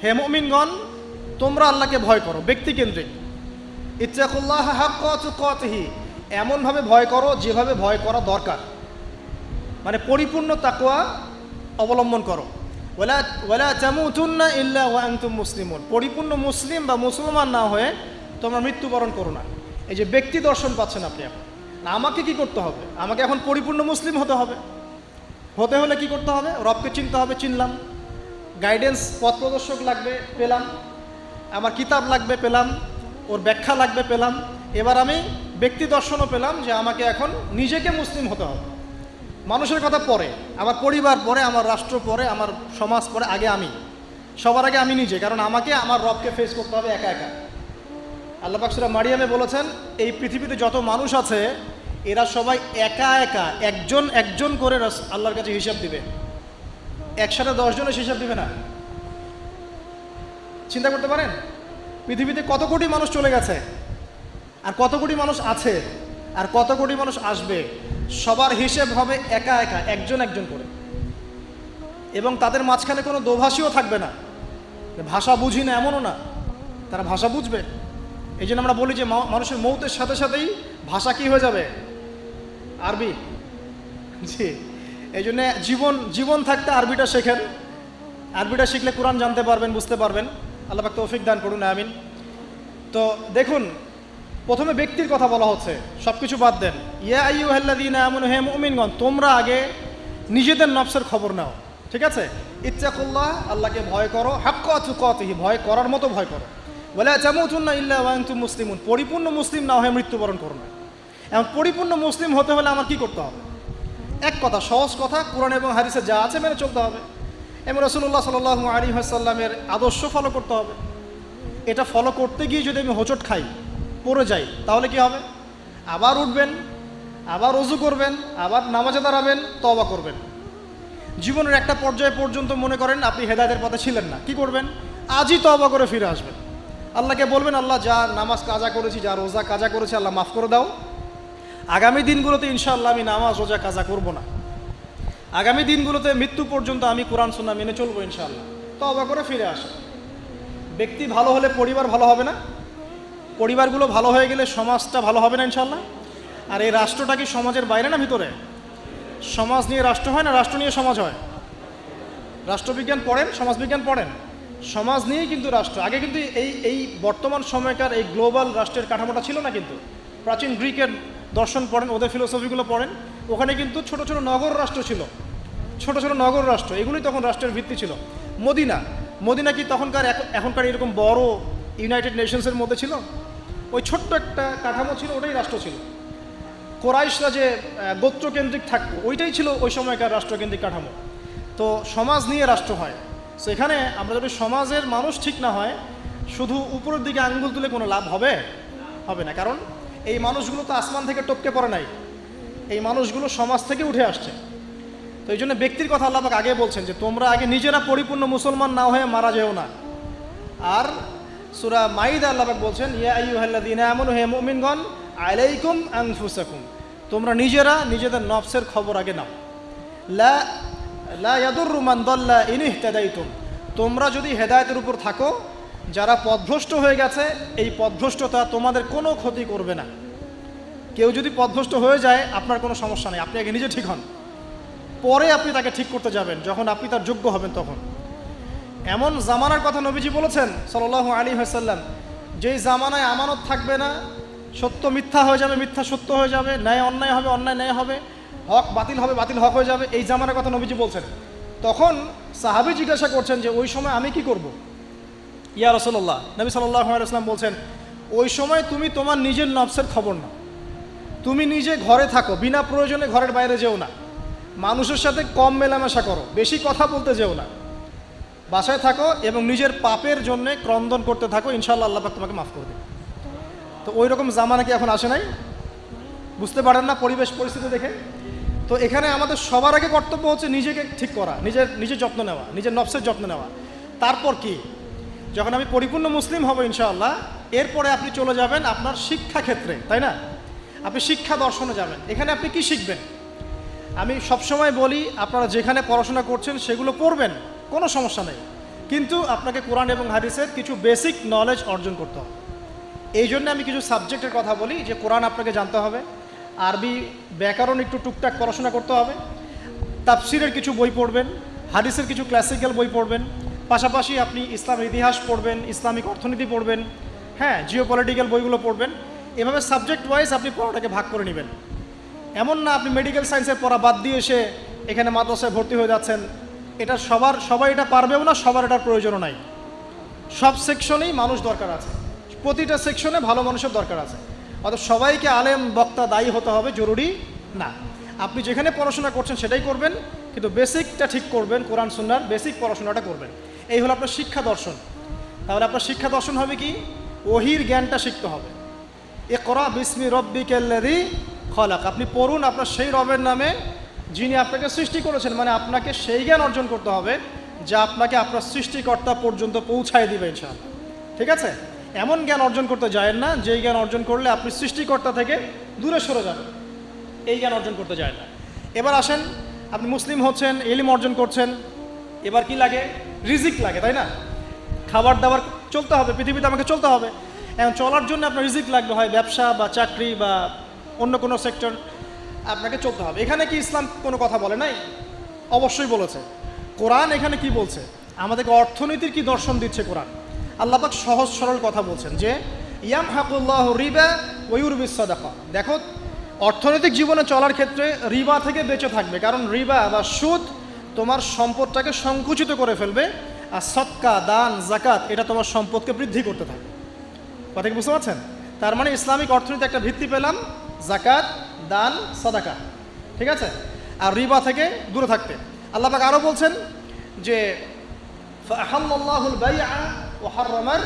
হে মুমিনগণ, তোমরা আল্লাহকে ভয় করো, ব্যক্তিকেন্দ্রিক। ইত্তাকুল্লাহ হাক্কা তুকাতিহি, এমনভাবে ভয় করো যেভাবে ভয় করা দরকার, মানে পরিপূর্ণ তাকওয়া অবলম্বন করো। ওয়ালা তামুতুন্না ইল্লা ওয়া আনতুম মুসলিমুন, পরিপূর্ণ মুসলিম বা মুসলমান না হয়ে তোমরা মৃত্যুবরণ করো না। এই যে ব্যক্তি দর্শন পাচ্ছেন আপনি এখন, না আমাকে কি করতে হবে? আমাকে এখন পরিপূর্ণ মুসলিম হতে হবে। হতে হলে কি করতে হবে? রবকে চিনতে হবে, চিনলাম। গাইডেন্স, পথ প্রদর্শক লাগবে, পেলাম। আমার কিতাব লাগবে, পেলাম। ওর ব্যাখ্যা লাগবে, পেলাম। এবার আমি ব্যক্তি দর্শনও পেলাম যে আমাকে এখন নিজেকে মুসলিম হতে হবে। মানুষের কথা পরে, আমার পরিবার পরে, আমার রাষ্ট্র পরে, আমার সমাজ পরে, আগে আমি। সবার আগে আমি নিজে, কারণ আমাকে আমার রবকে ফেস করতে হবে একা একা। আল্লাহ পাক সূরা মারিয়ামে বলেছেন, এই পৃথিবীতে যত মানুষ আছে এরা সবাই একা একা একজন একজন করে আল্লাহর কাছে হিসাব দিবে। একসাথে 10 জনের হিসাব দিবে না। চিন্তা করতে পারেন পৃথিবীতে কত কোটি মানুষ চলে গেছে, আর কত কোটি মানুষ আছে, আর কত কোটি মানুষ আসবে। সবার হিসেব হবে একা একা, একজন একজন করে। এবং তাদের মাঝখানে কোনো দোভাষীও থাকবে না। ভাষা বুঝি না এমনও না, তারা ভাষা বুঝবে। এই জন্য আমরা বলি যে মানুষের মৌতের সাথে সাথেই ভাষা কি হয়ে যাবে? আরবি। জি, এই জন্যে জীবন থাকতে আরবিটা শেখেন। আরবিটা শিখলে কোরআন জানতে পারবেন, বুঝতে পারবেন। আল্লাহ পাক তৌফিক দান করুন, আমিন। তো দেখুন, প্রথমে ব্যক্তির কথা বলা হচ্ছে, সব কিছু বাদ দেন। ইয়া আইয়ুহাল্লাযীনা আমানু, হে মুমিনগণ, তোমরা আগে নিজেদের নফসের খবর নাও, ঠিক আছে? ইত্তাকুল্লাহ, আল্লাহকে ভয় করো, হাক্কা তুকাতিহি, ভয় করার মতো ভয় করো। ওয়ালা তামুতুন্না ইল্লা ওয়া আনতুম মুসলিমুন, পরিপূর্ণ মুসলিম না হয়ে মৃত্যুবরণ করো না। এখন পরিপূর্ণ মুসলিম হতে হলে আমার কি করতে হবে? এক কথা, সহজ কথা, কোরআন এবং হাদিসে যা আছে মেনে চলতে হবে এবং রাসূলুল্লাহ সাল্লাল্লাহু আলাইহি ওয়াসাল্লামের আদর্শ ফলো করতে হবে। এটা ফলো করতে গিয়ে যদি আমি হোঁচট খাই, পড়ে যাই, তাহলে কি হবে? আবার উঠবেন, আবার ওযু করবেন, আবার নামাজে দাঁড়াবেন, তওবা করবেন। জীবনের একটা পর্যায় পর্যন্ত মনে করেন আপনি হেদায়েতের পথে ছিলেন না, কি করবেন? আজই তওবা করে ফিরে আসবেন। আল্লাহকে বলবেন, আল্লাহ যা নামাজ কাজা করেছি, যা রোজা কাজা করেছি, আল্লাহ মাফ করে দাও। আগামী দিনগুলোতে ইনশাআল্লাহ আমি নামাজ রোজা কাজা করব না। আগামী দিনগুলোতে মৃত্যু পর্যন্ত আমি কোরআন সুন্নাহ মেনে চলবো ইনশাআল্লাহ। তওবা করে ফিরে আসে। ব্যক্তি ভালো হলে পরিবার ভালো হবে না? পরিবারগুলো ভালো হয়ে গেলে সমাজটা ভালো হবে না ইনশাআল্লাহ? আর এই রাষ্ট্রটা কি সমাজের বাইরে না ভিতরে? সমাজ নিয়ে রাষ্ট্র হয় না রাষ্ট্র নিয়ে সমাজ হয়? রাষ্ট্রবিজ্ঞান পড়েন, সমাজবিজ্ঞান পড়েন, সমাজ নিয়েই কিন্তু রাষ্ট্র। আগে কিন্তু এই বর্তমান সময়কার এই গ্লোবাল রাষ্ট্রের কাঠামোটা ছিল না। কিন্তু প্রাচীন গ্রিকের দর্শন পড়েন, ওদের ফিলোসফিগুলো পড়েন, ওখানে কিন্তু ছোট ছোট নগর রাষ্ট্র ছিল, ছোট ছোট নগর রাষ্ট্র, এগুলোই তখন রাষ্ট্রের ভিত্তি ছিল। মদিনা কি তখনকার এখনকার এরকম বড় ইউনাইটেড নেশনসের মধ্যে ছিল? ওই ছোট্ট একটা কাঠামো ছিল, ওটাই রাষ্ট্র ছিল। কোরাইশরা যে গোত্রকেন্দ্রিক থাকতো, ওইটাই ছিল ওই সময়কার রাষ্ট্রকেন্দ্রিক কাঠামো। তো সমাজ নিয়ে রাষ্ট্র হয়। সো এখানে আমরা যদি সমাজের মানুষ ঠিক না হয়, শুধু উপরের দিকে আঙ্গুল তুলে কোনো লাভ হবে না। কারণ এই মানুষগুলো তো আসমান থেকে টপকে পড়ে নাই, এই মানুষগুলো সমাজ থেকে উঠে আসছে। তো এই জন্য ব্যক্তির কথা আল্লাহ পাক আগে বলছেন যে তোমরা আগে নিজেরা পরিপূর্ণ মুসলমান না হয়ে মারা যেও না। আর সূরা মাইদা আল্লাহ পাক বলছেন, ইয়া আইয়ুহাল্লাযীনা আমানু, হে মুমিনগণ, আলাইকুম আনফুসাকুম, তোমরা নিজেরা নিজেদের নফসের খবর আগে নাও। লা ইয়াদুররু মান দাল্লা ইন ইহতাদাইতুম, তোমরা যদি হেদায়েতের উপর থাকো, যারা পথভ্রষ্ট হয়ে গেছে, এই পথভ্রষ্টতা তোমাদের কোনো ক্ষতি করবে না। কেউ যদি পথভ্রষ্ট হয়ে যায়, আপনার কোনো সমস্যা নেই, আপনি আগে নিজে ঠিক হন, পরে আপনি তাকে ঠিক করতে যাবেন যখন আপনি তার যোগ্য হবেন। তখন এমন জামানার কথা নবীজি বলেছেন সাল্লাল্লাহু আলাইহি ওয়াসাল্লাম, যেই জামানায় আমানত থাকবে না, সত্য মিথ্যা হয়ে যাবে, মিথ্যা সত্য হয়ে যাবে, ন্যায় অন্যায় হবে, অন্যায় ন্যায় হবে, হক বাতিল হবে, বাতিল হক হয়ে যাবে। এই জামানার কথা নবীজি বলছেন। তখন সাহাবী জিজ্ঞাসা করছেন যে ওই সময় আমি কি করব? ইয়া রাসূলুল্লাহ, নবী সাল্লাল্লাহু আলাইহি ওয়াসাল্লাম বলছেন, ওই সময় তুমি তোমার নিজের নফসের খবর নাও। তুমি নিজে ঘরে থাকো, বিনা প্রয়োজনে ঘরের বাইরে যেও না, মানুষের সাথে কম মেলামেশা করো, বেশি কথা বলতে যেও না, বাসায় থাকো এবং নিজের পাপের জন্য ক্রন্দন করতে থাকো, ইনশাআল্লাহ আল্লাহ পাক তোমাকে মাফ করে দেবে। তো ওই রকম জামানা কি এখন আসে নাই? বুঝতে পারেন না পরিবেশ পরিস্থিতি দেখে? তো এখানে আমাদের সবার আগে কর্তব্য হচ্ছে নিজেকে ঠিক করা, নিজের যত্ন নেওয়া, নিজের নফসের যত্ন নেওয়া। তারপর কি, যখন আমি পরিপূর্ণ মুসলিম হব ইনশাআল্লাহ, এরপরে আপনি চলে যাবেন আপনার শিক্ষা ক্ষেত্রে, তাই না? আপনি শিক্ষা দর্শনে যাবেন। এখানে আপনি কি শিখবেন? আমি সবসময় বলি, আপনারা যেখানে পড়াশোনা করছেন সেগুলো পড়বেন, কোনো সমস্যা নেই, কিন্তু আপনাকে কোরআন এবং হাদিসের কিছু বেসিক নলেজ অর্জন করতে হবে। এই জন্য আমি কিছু সাবজেক্টের কথা বলি, যে কোরআন আপনাকে জানতে হবে, আরবি ব্যাকরণ একটু টুকটাক পড়াশোনা করতে হবে, তাফসিরের কিছু বই পড়বেন, হাদিসের কিছু ক্লাসিক্যাল বই পড়বেন, পাশাপাশি আপনি ইসলামের ইতিহাস পড়বেন, ইসলামিক অর্থনীতি পড়বেন, হ্যাঁ, জিওপলিটিক্যাল বইগুলো পড়বেন। এভাবে সাবজেক্ট ওয়াইজ আপনি পড়াটাকে ভাগ করে নেবেন। এমন না আপনি মেডিকেল সায়েন্সের পড়া বাদ দিয়ে এসে এখানে মাদ্রাসায় ভর্তি হয়ে যাচ্ছেন। এটা সবাই এটা পারবেও না, সবার এটার প্রয়োজনও নাই। সব সেকশনেই মানুষ দরকার আছে, প্রতিটা সেকশনে ভালো মানুষের দরকার আছে। অর্থাৎ সবাইকে আলেম বক্তা দায়ী হতে হবে জরুরি না। আপনি যেখানে পড়াশোনা করছেন সেটাই করবেন, কিন্তু বেসিকটা ঠিক করবেন, কোরআন সুন্নাহর বেসিক পড়াশোনাটা করবেন। এই হলো আপনার শিক্ষা দর্শন। তাহলে আপনার শিক্ষা দর্শন হবে কি? ওহির জ্ঞানটা শিখতে হবে। ইকরা বিসমি রব্বিকাল্লাযী খলাক, আপনি পড়ুন আপনার সেই রবের নামে যিনি আপনাকে সৃষ্টি করেছেন। মানে আপনাকে সেই জ্ঞান অর্জন করতে হবে যা আপনাকে আপনার সৃষ্টিকর্তা পর্যন্ত পৌঁছায় দিবে ইনশাআল্লাহ। ঠিক আছে? এমন জ্ঞান অর্জন করতে যায়েন না যেই জ্ঞান অর্জন করলে আপনি সৃষ্টিকর্তা থেকে দূরে সরে যাবেন, এই জ্ঞান অর্জন করতে যায় না। এবার আসেন, আপনি মুসলিম হচ্ছেন, ইলম অর্জন করছেন, এবার কি লাগে? রিজিক লাগে, তাই না? খাবার দাবার চলতে হবে, পৃথিবীতে আমাকে চলতে হবে। এখন চলার জন্য আপনার রিজিক লাগবে, হয় ব্যবসা বা চাকরি বা অন্য কোনো সেক্টর, আপনাকে চলতে হবে। এখানে কি ইসলাম কোনো কথা বলে নাই? অবশ্যই বলেছে। কোরআন এখানে কি বলছে? আমাদেরকে অর্থনীতির কি দর্শন দিচ্ছে কোরআন। আল্লাহ পাক সহজ সরল কথা বলছেন যে ইয়ামহাকুল্লাহু রিবা ওয়া ইউরবিস সাদাকা। দেখো, অর্থনৈতিক জীবনে চলার ক্ষেত্রে রিবা থেকে বেঁচে থাকবে, কারণ রিবা বা সুদ তোমার সম্পদটাকে সংকুচিত করে ফেলবে, আর সদকা, দান, জাকাত এটা তোমার সম্পদকে বৃদ্ধি করতে থাকবে। কথা কি বুঝতে পারছেন? তার মানে ইসলামিক অর্থনীতি একটা ভিত্তি পেলাম, জাকাত, দান, সাদাকা। ঠিক আছে? আর রিবা থেকে দূরে থাকতে। আল্লাহ পাক আরও বলছেন যে ফাআহাল্লাল্লাহুল বাইআ ওয়া হাররামার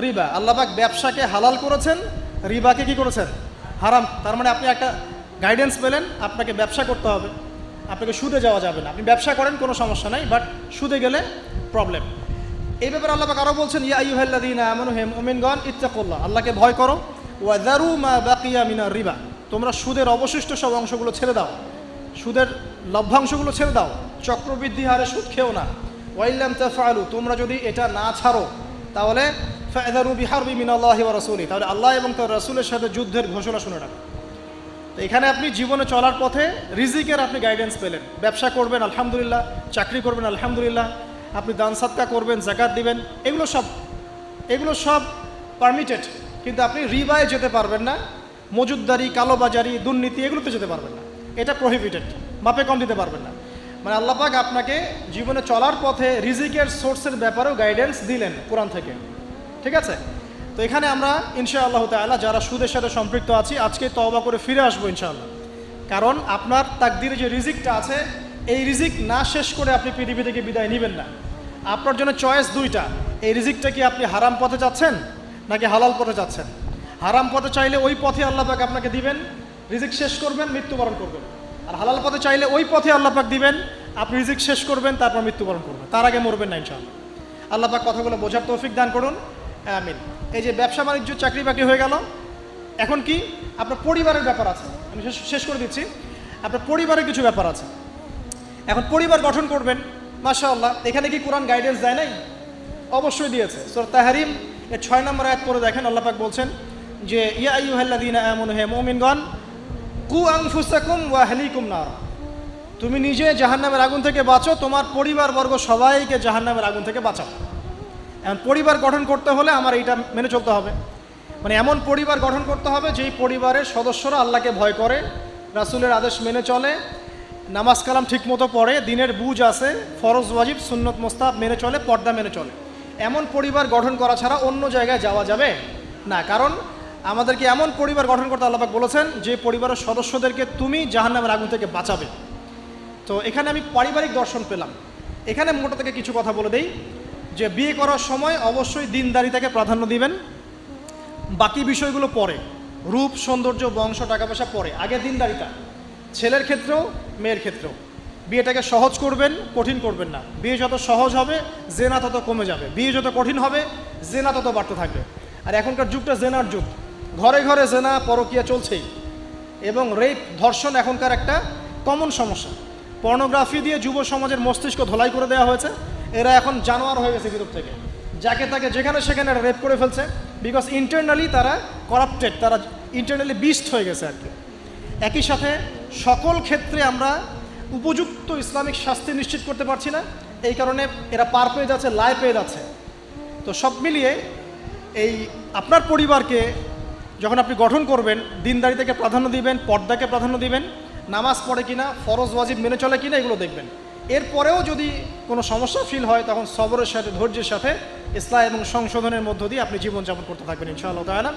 রিবা। আল্লাহ পাক ব্যবসাকে হালাল করেছেন, রিবাকে কি করেছেন? হারাম। তার মানে আপনি একটা গাইডেন্স পেলেন, আপনাকে ব্যবসা করতে হবে, আপনাকে সুদে যাওয়া যাবে না। আপনি ব্যবসা করেন কোনো সমস্যা নাই, বাট সুদে গেলে প্রবলেম। এই ব্যাপারে আল্লাহ পাক আরও বলছেন ইয়া আইয়ুহাল্লাযীনা আমানু হে মুমিনগণ ইত্তাকুল্লাহ, আল্লাহকে ভয় করো, ওয়া যারু মা বাকিয়া মিনার রিবা, তোমরা সুদের অবশিষ্ট সব অংশগুলো ছেড়ে দাও, সুদের লভ্যাংশগুলো ছেড়ে দাও, চক্রবৃদ্ধি হারে সুদ খেও না। ওয়াইল্লাম তাফআলু, তোমরা যদি এটা না ছাড়ো তাহলে ফাযরু বিহারবি মিনাল্লাহি ওয়া রাসূলি, তাহলে আল্লাহ এবং তার রাসূলের সাথে যুদ্ধের ঘোষণা শুনে রাখো। তো এখানে আপনি জীবনে চলার পথে রিজিকের আপনি গাইডেন্স পেলেন। ব্যবসা করবেন আলহামদুলিল্লাহ, চাকরি করবেন আলহামদুলিল্লাহ, আপনি দান সাদকা করবেন, যাকাত দিবেন, এগুলো সব পারমিটেড। কিন্তু আপনি রিবায় যেতে পারবেন না, মজুদদারি, কালোবাজারি, দুর্নীতি এগুলোতে যেতে পারবেন না, এটা প্রহিবিটেড। মাপে কম দিতে পারবেন না। মানে আল্লাহ পাক আপনাকে জীবনে চলার পথে রিজিকের সোর্সের ব্যাপারেও গাইডেন্স দিলেন কোরআন থেকে। ঠিক আছে? তো এখানে আমরা ইনশাআল্লাহ তাআলা যারা সুদের সাথে সম্পৃক্ত আছি আজকে তওবা করে ফিরে আসবো ইনশাআল্লাহ। কারণ আপনার তাকদিরে যে রিজিকটা আছে, এই রিজিক না শেষ করে আপনি পৃথিবী থেকে বিদায় নেবেন না। আপনার জন্য চয়েস দুইটা, এই রিজিকটা কি আপনি হারাম পথে যাচ্ছেন নাকি হালাল পথে যাচ্ছেন। হারাম পথে চাইলে ওই পথে আল্লাহ পাক আপনাকে দিবেন, রিজিক শেষ করবেন, মৃত্যুবরণ করবেন। আর হালাল পথে চাইলে ওই পথে আল্লাহ পাক দিবেন, আপনি রিজিক শেষ করবেন, তারপর মৃত্যুবরণ করবেন, তার আগে মরবেন না ইনশাআল্লাহ। আল্লাহ পাক কথাগুলো বোঝার তৌফিক দান করুন, আমিন। এই যে ব্যবসা বাণিজ্য, চাকরি বাকরি হয়ে গেল, এখন কি আপনার পরিবারের ব্যাপার আছে। আমি শেষ করে দিচ্ছি। আপনার পরিবারের কিছু ব্যাপার আছে। এখন পরিবার গঠন করবেন, মাশাআল্লাহ। এখানে কি কোরআন গাইডেন্স দেয় নাই? অবশ্যই দিয়েছে। সূরা তাহরিম এর 6 নম্বর আয়াত পড়ে দেখেন, আল্লাহ পাক বলছেন যে ইয়া আইয়ুহাল্লাযীনা আমানু হে মুমিনগণ কু আনফুসাকুম ওয়া আহলিকুম নার, তুমি নিজে জাহান্নামের আগুন থেকে বাঁচো, তোমার পরিবারবর্গ সবাইকে জাহান্নামের আগুন থেকে বাঁচাও। এখন পরিবার গঠন করতে হলে আমার এইটা মেনে চলতে হবে। মানে এমন পরিবার গঠন করতে হবে যেই পরিবারের সদস্যরা আল্লাহকে ভয় করে, রাসূলের আদেশ মেনে চলে, নামাজ কালাম ঠিকমতো পড়ে, দিনের বুঝ আছে, ফরজ ওয়াজিব সুন্নত মোস্তাহাব মেনে চলে, পর্দা মেনে চলে। এমন পরিবার গঠন করা ছাড়া অন্য জায়গায় যাওয়া যাবে না। কারণ আমাদেরকে এমন পরিবার গঠন করতে আল্লাহ পাক বলেছেন যে পরিবারের সদস্যদেরকে তুমি জাহান্নামের আগুন থেকে বাঁচাবে। তো এখানে আমি পারিবারিক দর্শন পেলাম। এখানে মোটা থেকে কিছু কথা বলে দেই যে বিয়ে করার সময় অবশ্যই দিনদারিতাকে প্রাধান্য দিবেন, বাকি বিষয়গুলো পরে, রূপ সৌন্দর্য বংশ টাকা পয়সা পরে, আগে দিনদারিতা। ছেলের ক্ষেত্রেও মেয়ের ক্ষেত্রেও বিয়েটাকে সহজ করবেন, কঠিন করবেন না। বিয়ে যত সহজ হবে জেনা তত কমে যাবে, বিয়ে যত কঠিন হবে জেনা তত বাড়তে থাকবে। আর এখনকার যুগটা জেনার যুগ, ঘরে ঘরে জেনা পরকীয়া চলছেই, এবং রেপ ধর্ষণ এখনকার একটা কমন সমস্যা। পর্নোগ্রাফি দিয়ে যুব সমাজের মস্তিষ্ক ধোলাই করে দেওয়া হয়েছে, এরা এখন জানোয়ার হয়ে গেছে ভিতর থেকে, যাকে তাকে যেখানে সেখানে রেপ করে ফেলছে, বিকজ ইন্টারনালি তারা করাপ্টেড, তারা ইন্টারনালি বিস্ট হয়ে গেছে আর কি। একই সাথে সকল ক্ষেত্রে আমরা উপযুক্ত ইসলামিক শাস্তি নিশ্চিত করতে পারছি না, এই কারণে এরা পার পেয়ে যাচ্ছে, লাই পেয়ে যাচ্ছে। তো সব মিলিয়ে এই আপনার পরিবারকে যখন আপনি গঠন করবেন, দিনদারিতাকে প্রাধান্য দিবেন, পর্দাকে প্রাধান্য দিবেন, নামাজ পড়ে কিনা, ফরজ ওয়াজিব মেনে চলে কিনা, এগুলো দেখবেন। এরপরেও যদি কোনো সমস্যা ফিল হয়, তখন সবরের সাথে, ধৈর্যের সাথে, ইসলাম এবং সংশোধনের মধ্য দিয়ে আপনি জীবনযাপন করতে থাকবেন ইনশাআল্লাহ তাআলা।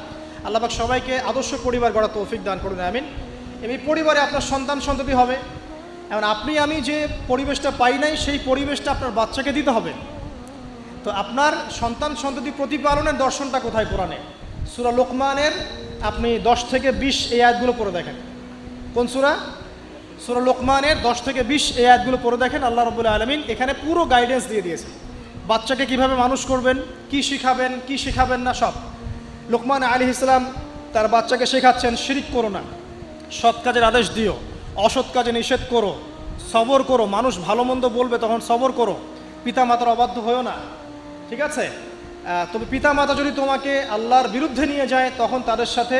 আল্লাহ পাক সবাইকে আদর্শ পরিবার গড়ার তৌফিক দান করুন, আমিন। এই পরিবারে আপনার সন্তান সন্ততি হবে, এখন আপনি আমি যে পরিবেশটা পাই নাই, সেই পরিবেশটা আপনার বাচ্চাকে দিতে হবে। তো আপনার সন্তান সন্ততি প্রতিপালনের দর্শনটা কোথায়? কোরআনে সূরা লোকমানের আপনি 10 থেকে 20 এই আয়াতগুলো পড়ে দেখেন। কোন সূরা? সূরা লোকমানের 10 থেকে 20 এই আয়াতগুলো পড়ে দেখেন। আল্লাহ রাব্বুল আলামিন এখানে পুরো গাইডেন্স দিয়ে দিয়েছে, বাচ্চাকে কিভাবে মানুষ করবেন, কি শিখাবেন, কি শিখাবেন না, সব। লোকমান আলাইহিস সালাম তার বাচ্চাকে শেখাচ্ছেন, শিরিক করো না, সৎ কাজের আদেশ দিও, অসৎ কাজে নিষেধ করো, সবর করো, মানুষ ভালো মন্দ বলবে তখন সবর করো, পিতা মাতার অবাধ্য হয়েও না, ঠিক আছে? তবে পিতা মাতা যদি তোমাকে আল্লাহর বিরুদ্ধে নিয়ে যায়, তখন তাদের সাথে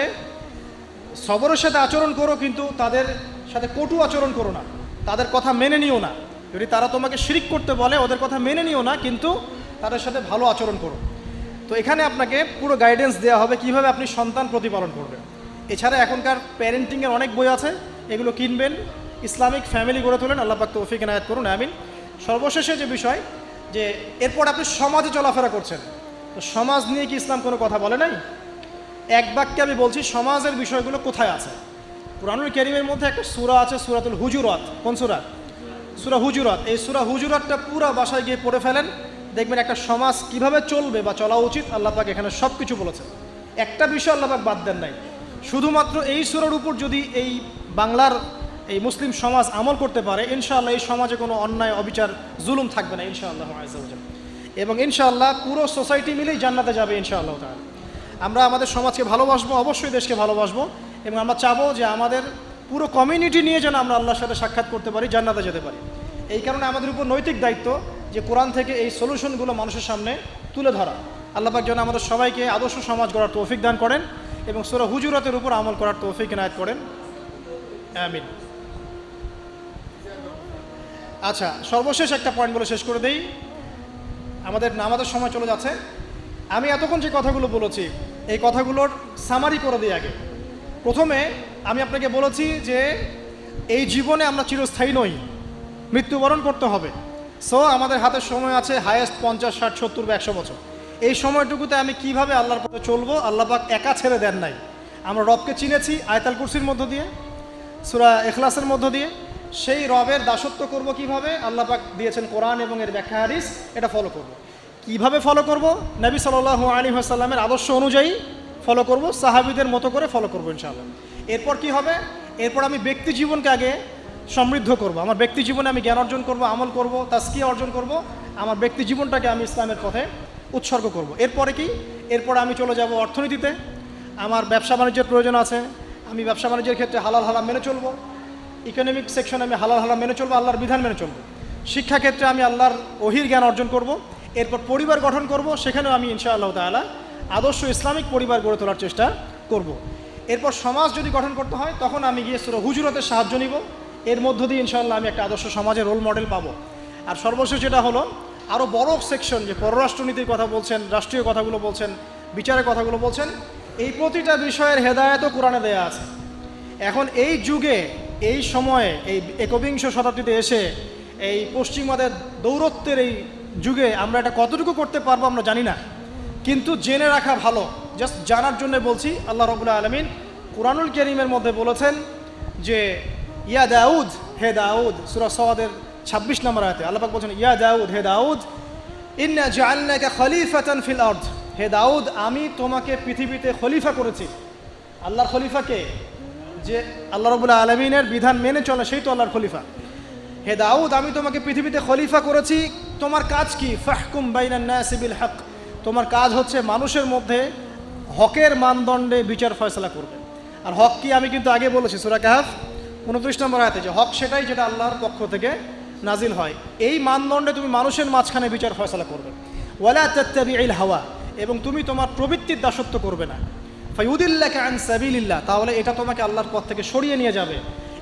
সবরের সাথে আচরণ করো, কিন্তু তাদের সাথে কটু আচরণ করো না, তাদের কথা মেনে নিও না। যদি তারা তোমাকে শিরিক করতে বলে, ওদের কথা মেনে নিও না, কিন্তু তাদের সাথে ভালো আচরণ করো। তো এখানে আপনাকে পুরো গাইডেন্স দেওয়া হবে কীভাবে আপনি সন্তান প্রতিপালন করবেন। এছাড়া এখনকার প্যারেন্টিংয়ের অনেক বই আছে, এগুলো কিনবেন, ইসলামিক ফ্যামিলি গড়ে তোলেন। আল্লাহ পাক তৌফিক এনায়েত করুন, আমিন। সর্বশেষে যে বিষয়, যে এরপর আপনি সমাজে চলাফেরা করছেন, তো সমাজ নিয়ে কি ইসলাম কোনো কথা বলে নাই? এক বাক্যে আমি বলছি, সমাজের বিষয়গুলো কোথায় আছে? কুরআনুল কারীমের মধ্যে একটা সূরা আছে, সূরাতুল হুজুরাত। কোন সূরা? সূরা হুজুরাত। এই সূরা হুজুরাতটা পুরো বাসায় গিয়ে পড়ে ফেলেন, দেখবেন একটা সমাজ কিভাবে চলবে বা চলা উচিত, আল্লাহ পাক এখানে সব কিছু বলেছেন। একটা বিষয় আল্লাহ পাক বাদ দেন নাই। শুধুমাত্র এই সূরার উপর যদি এই বাংলার এই মুসলিম সমাজ আমল করতে পারে, ইনশাআল্লাহ এই সমাজে কোনো অন্যায়, অবিচার, জুলুম থাকবে না ইনশাআল্লাহ আযজা ওয়া জাল্লা। এবং ইনশাআল্লাহ পুরো সোসাইটি মিলেই জান্নাতে যাবে ইনশাআল্লাহ তাআলা। আমরা আমাদের সমাজকে ভালোবাসবো, অবশ্যই দেশকে ভালোবাসবো, এবং আমরা চাবো যে আমাদের পুরো কমিউনিটি নিয়ে যেন আমরা আল্লাহর সাথে সাক্ষাৎ করতে পারি, জান্নাতে যেতে পারি। এই কারণে আমাদের উপর নৈতিক দায়িত্ব যে কোরআন থেকে এই সলিউশনগুলো মানুষের সামনে তুলে ধরা। আল্লাহ পাক যেন আমাদের সবাইকে আদর্শ সমাজ গড়ার তৌফিক দান করেন এবং সূরা হুজুরাতের উপর আমল করার তৌফিক এনায়েত করেন, আমিন। আচ্ছা, সর্বশেষ একটা পয়েন্ট বলে শেষ করে দেই, আমাদের সময় চলে যাচ্ছে। আমি এতক্ষণ যে কথাগুলো বলেছি, এই কথাগুলোর সামারি করে দিই আগে। প্রথমে আমি আপনাকে বলেছি যে এই জীবনে আমরা চিরস্থায়ী নই, মৃত্যুবরণ করতে হবে। সো আমাদের হাতে সময় আছে হায়েস্ট 50, 60, 70 বা 100 বছর। এই সময়টুকুতে আমি কিভাবে আল্লাহর পথে চলবো, আল্লাহ পাক একা ছেড়ে দেন নাই। আমরা রবকে চিনেছি আয়াতুল কুরসির মধ্য দিয়ে, সূরা ইখলাসের মধ্য দিয়ে। সেই রবের দাসত্ব করব কিভাবে, আল্লাহ পাক দিয়েছেন কোরআন এবং এর ব্যাখ্যা হাদিস, এটা ফলো করব। কিভাবে ফলো করব? নবী সাল্লাল্লাহু আলাইহি ওয়াসাল্লামের আদর্শ অনুযায়ী ফলো করব, সাহাবীদের মতো করে ফলো করব ইনশাআল্লাহ। এরপর কি হবে? এরপর আমি ব্যক্তি জীবনকে আগে সমৃদ্ধ করব। আমার ব্যক্তি জীবনে আমি জ্ঞান অর্জন করব, আমল করব, তাজকিয়া অর্জন করব, আমার ব্যক্তি জীবনটাকে আমি ইসলামের পথে উৎসর্গ করব। এরপরে কি? এরপরে আমি চলে যাব অর্থনীতিতে। আমার ব্যবসা বাণিজ্যের প্রয়োজন আছে, আমি ব্যবসা বাণিজ্যের ক্ষেত্রে হালাল হারাম মেনে চলব। ইকোনমিক সেকশনে আমি হালাল হারাম মেনে চলবো, আল্লাহর বিধান মেনে চলবো। শিক্ষাক্ষেত্রে আমি আল্লাহর ওহির জ্ঞান অর্জন করব। এরপর পরিবার গঠন করব, সেখানেও আমি ইনশাআল্লাহ তাআলা আদর্শ ইসলামিক পরিবার গড়ে তোলার চেষ্টা করব। এরপর সমাজ যদি গঠন করতে হয়, তখন আমি গিয়ে সূরা হুজুরাতের সাহায্য নিব। এর মধ্য দিয়ে ইনশাআল্লাহ আমি একটা আদর্শ সমাজের রোল মডেল পাবো। আর সর্বশেষ যেটা হলো, আরও বড় সেকশন, যে পররাষ্ট্রনীতির কথা বলছেন, রাষ্ট্রীয় কথাগুলো বলছেন, বিচারের কথাগুলো বলছেন, এই প্রতিটা বিষয়ের হেদায়েতও কোরআনে দেয়া আছে। এখন এই যুগে, এই সময়ে, এই একবিংশ শতাব্দীতে এসে এই পশ্চিমাদের দৌরত্বের এই যুগে আমরা এটা কতটুকু করতে পারবো আমরা জানি না, কিন্তু জেনে রাখা ভালো। জাস্ট জানার জন্য বলছি। আল্লাহ রাব্বুল আলামিন কুরআনুল কারীমের মধ্যে বলেছেন যে ইয়া দাউদ, হে দাউদ, সূরা সাদের 26 নম্বর আয়াতে আল্লাহ পাক বলছেন, ইয়া দাউদ, হে দাউদ, ইন্না জাআলনাকা খলিফাতান ফিল আরদ, হে দাউদ, আমি তোমাকে পৃথিবীতে খলিফা করেছি। আল্লাহর খলিফাকে, যে আল্লাহ রাব্বুল আলামিনের বিধান মেনে চলে, সেই তো আল্লাহর খলিফা। হে দাউদ, আমি তোমাকে পৃথিবীতে খলিফা করেছি, তোমার কাজ কি? ফাহকুম বাইনান নাসি বিল হক, তোমার কাজ হচ্ছে মানুষের মধ্যে হকের মানদণ্ডে বিচার ফয়সালা করবে। আর হক কি আমি কিন্তু আগে বলেছি সূরা কাহফ 29 নম্বর আয়াতে, যে হক সেটাই যেটা আল্লাহর পক্ষ থেকে নাজিল হয়। এই মানদণ্ডে তুমি মানুষের মাঝখানে বিচার ফয়সালা করবে। ওয়ালা তাত্তাবিউল হাওয়া, এবং তুমি তোমার প্রবৃত্তির দাসত্ব করবে না। ফায়ুদিল্লাকা আন সাবিলিল্লাহ, তাহলে এটা তোমাকে আল্লাহর পথ থেকে সরিয়ে নিয়ে যাবে।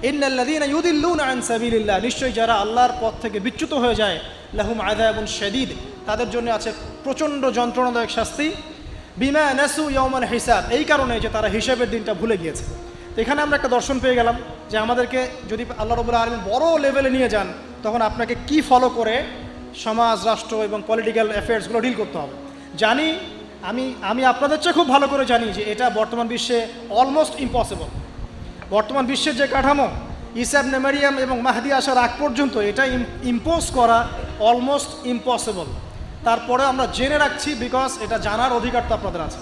ইন্নাল্লাযীনা ইউদিল্লুনা আন সাবিলিল্লাহ, নিশ্চয়ই যারা আল্লাহর পথ থেকে বিচ্যুত হয়ে যায়, লাহুম আযাবুন শাদীদ, তাদের জন্য আছে প্রচণ্ড যন্ত্রণাদায়ক শাস্তি। বিমা নাসু ইয়াউমাল হিসাব, এই কারণে যে তারা হিসাবের দিনটা ভুলে গিয়েছে। তো এখানে আমরা একটা দর্শন পেয়ে গেলাম যে আমাদেরকে যদি আল্লাহ রাব্বুল আলামিন বড় লেভেলে নিয়ে যান, তখন আপনাকে কি ফলো করে সমাজ, রাষ্ট্র এবং পলিটিক্যাল অ্যাফেয়ার্সগুলো ডিল করতে হবে। জানি আমি আপনাদের চেয়ে খুব ভালো করে জানি যে এটা বর্তমান বিশ্বে অলমোস্ট ইম্পসিবল। বর্তমান বিশ্বের যে কাঠামো, ঈসা ইবনে মারইয়াম এবং মাহদি আসার আগ পর্যন্ত এটা ইম্পোজ করা অলমোস্ট ইম্পসিবল। তারপরে আমরা জেনে রাখছি, বিকজ এটা জানার অধিকার তো আপনাদের আছে।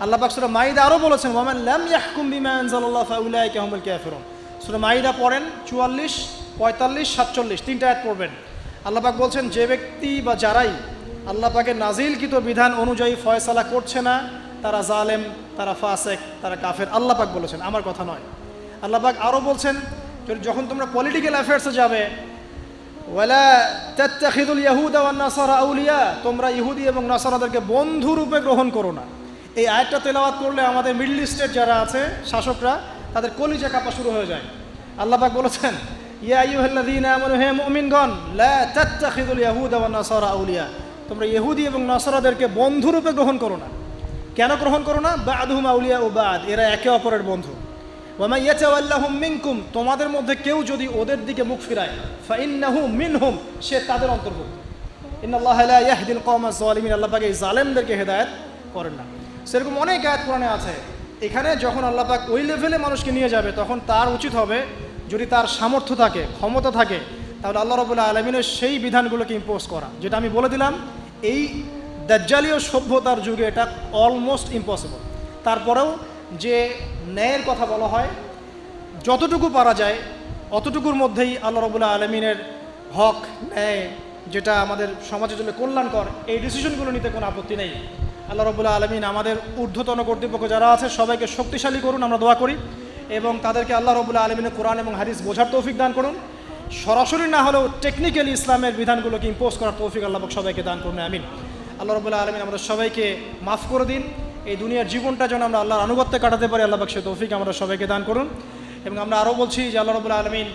আল্লাহ পাক সূরা মাইদা আরও বলেছেন, ওয়ামান লাম ইয়াহকুম বিমা আনজালাল্লাহু ফাউলাইকা হুমুল কাফিরুন। সূরা মাইদা পড়েন 44, 45, 47 তিনটা আয়াত পড়বেন। আল্লাহ পাক বলছেন, যে ব্যক্তি বা যারাই আল্লাহ পাকের নাজিলকৃত বিধান অনুযায়ী ফয়সালা করছে না, তারা জালেম, তারা ফাসেক, তারা কাফের। আল্লাহ পাক বলেছেন, আমার কথা নয়। আল্লাহ পাক আরও বলছেন, যখন তোমরা পলিটিক্যাল অ্যাফেয়ার্সে যাবে, ওয়ালা তাত্তাখিযুল ইয়াহুদা ওয়ান নাসারা আউলিয়া, তোমরা ইহুদি এবং নাসারাদেরকে বন্ধু রূপে গ্রহণ করো না। এই আয়াতটা তেলাওয়াত করলে আমাদের মিডল ইস্টের যারা আছে শাসকরা, তাদের কলিজা কাঁপা শুরু হয়ে যায়। আল্লাহ পাক বলেছেন, ইয়া আইয়ুহাল্লাযীনা আমানু, হে মুমিনগণ, লা তাত্তাখিযুল ইয়াহুদা ওয়ান নাসারা আউলিয়া, তোমরা ইহুদি এবং নাসারাদেরকে বন্ধু রূপে গ্রহণ করো না। কেন গ্রহণ করো না? বা'দুহুম আউলিয়া ও বা'দ, এরা একে অপরের বন্ধু। ওয়া মান ইয়াতাওয়াল্লাহুম মিনকুম, তোমাদের মধ্যে কেউ যদি ওদের দিকে মুখ ফিরায়, ফাইন্নাহু মিনহুম, সে তাদের অন্তর্ভুক্ত। ইন্নাল্লাহা লা ইয়াহদিল কওমাজ যালিমিন, আল্লাহ পাক এই জালেমদেরকে হেদায়েত করেন না। সেরকম অনেক আয়াত কোরআনে আছে। এখানে যখন আল্লাহ পাক ওই লেভেলে মানুষকে নিয়ে যাবে, তখন তার উচিত হবে, যদি তার সামর্থ্য থাকে, ক্ষমতা থাকে, তাহলে আল্লাহ রাব্বুল আলামিনের সেই বিধানগুলোকে ইম্পোজ করা। যেটা আমি বলে দিলাম, এই দাজ্জালীয় সভ্যতার যুগে এটা অলমোস্ট ইম্পসিবল। তারপরেও যে ন্যায়ের কথা বলা হয়, যতটুকু পারা যায় অতটুকুর মধ্যেই আল্লাহ রাব্বুল আলামিনের হক, ন্যায়, যেটা আমাদের সমাজের জন্য কল্যাণকর, এই ডিসিশনগুলো নিতে কোনো আপত্তি নেই। আল্লাহ রাব্বুল আলামিন আমাদের ঊর্ধ্বতন কর্তৃপক্ষ যারা আছে সবাইকে শক্তিশালী করুন, আমরা দোয়া করি, এবং তাদেরকে আল্লাহ রাব্বুল আলামিনের কোরআন এবং হাদিস বোঝার তৌফিক দান করুন। সরাসরি না হলেও টেকনিক্যালি ইসলামের বিধানগুলোকে ইম্পোজ করার তৌফিক আল্লাহ পাক সবাইকে দান করুন, আমিন। আল্লাহ রাব্বুল আলামিন আমাদের সবাইকে মাফ করে দিন। এই দুনিয়ার জীবনটা যেন আমরা আল্লাহর আনুগত্যে কাটাতে পারি, আল্লাহ পাক সে তৌফিক আমরা সবাইকে দান করুন। এবং আমরা আরও বলছি যে আল্লাহ রাব্বুল আলামিন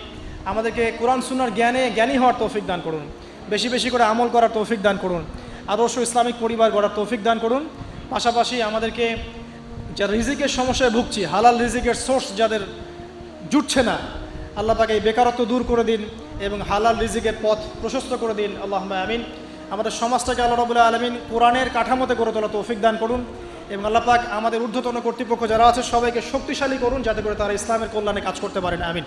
আমাদেরকে কোরআন সুন্নাহর জ্ঞানী হওয়ার তৌফিক দান করুন, বেশি বেশি করে আমল করার তৌফিক দান করুন, আদর্শ ইসলামিক পরিবার গড়ার তৌফিক দান করুন। পাশাপাশি আমাদেরকে যা রিজিকের সমস্যায় ভুগছি, হালাল রিজিকের সোর্স যাদের জুটছে না, আল্লাহ পাক এই বেকারত্ব দূর করে দিন এবং হালাল রিজিকের পথ প্রশস্ত করে দিন, আল্লাহুম্মা আমিন। আমাদের সমাজটাকে আল্লাহ রাব্বুল আলামিন কোরআনের কাঠামোতে গড়ে তোলা তৌফিক দান করুন, এবং আল্লাহ পাক আমাদের ঊর্ধ্বতন কর্তৃপক্ষ যারা আছে সবাইকে শক্তিশালী করুন, যাতে করে তারা ইসলামের কল্যাণে কাজ করতে পারেন, আমিন।